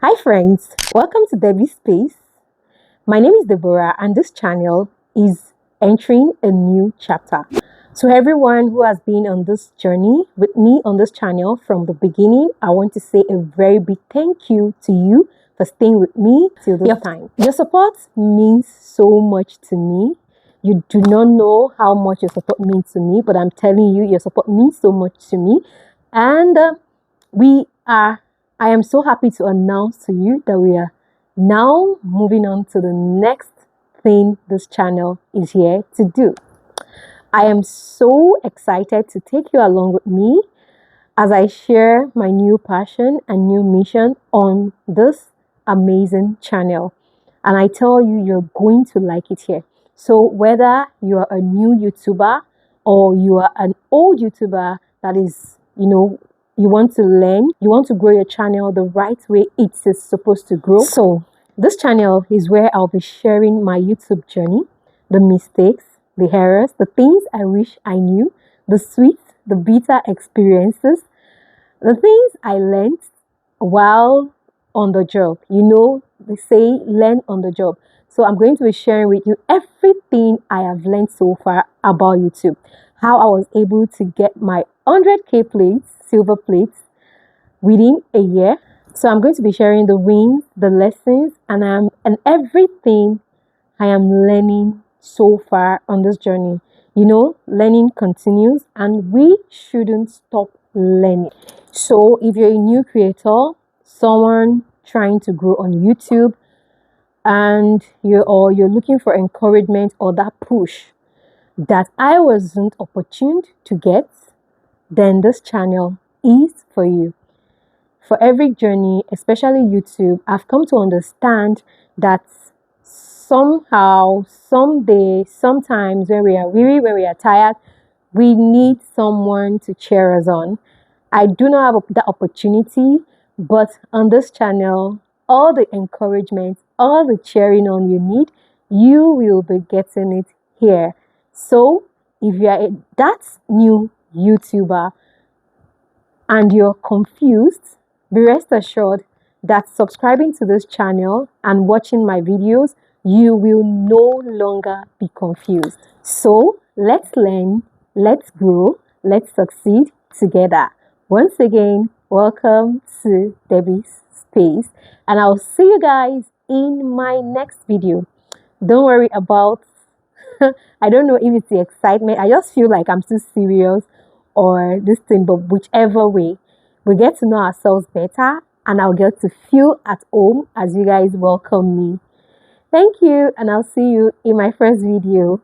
Hi friends, welcome to Debbie's Space. My name is Deborah and this channel is entering a new chapter. To everyone who has been on this journey with me on this channel from the beginning, I want to say a very big thank you to you for staying with me till this time. Your support means so much to me. You do not know how much your support means to me, but I'm telling you, your support means so much to me. And I am so happy to announce to you that we are now moving on to the next thing this channel is here to do. I am so excited to take you along with me as I share my new passion and new mission on this amazing channel. And I tell you, you're going to like it here. So whether you are a new YouTuber or you are an old YouTuber that is, you want to learn, you want to grow your channel the right way it is supposed to grow. So this channel is where I'll be sharing my YouTube journey, the mistakes, the errors, the things I wish I knew, the sweet, the bitter experiences, the things I learned while on the job. They say learn on the job. So I'm going to be sharing with you everything I have learned so far about YouTube. How I was able to get my 100k plates, silver plates, within a year. So I'm going to be sharing the wins, the lessons, and everything I am learning so far on this journey. Learning continues and we shouldn't stop learning. So if you're a new creator, someone trying to grow on YouTube, and you're looking for encouragement or that push that I wasn't opportune to get, then this channel is for you. For every journey, especially YouTube, I've come to understand that somehow, someday, sometimes when we are weary, when we are tired, we need someone to cheer us on. I do not have the opportunity, but on this channel, all the encouragement, all the cheering on you need, you will be getting it here. So if you are that new YouTuber and you're confused, be rest assured that subscribing to this channel and watching my videos, you will no longer be confused. So let's learn, let's grow, let's succeed together. Once again, welcome to Debbie's Space, and I'll see you guys in my next video. Don't worry about I don't know if it's the excitement. I just feel like I'm too serious or this thing, but whichever way, we get to know ourselves better and I'll get to feel at home as you guys welcome me. Thank you, and I'll see you in my first video.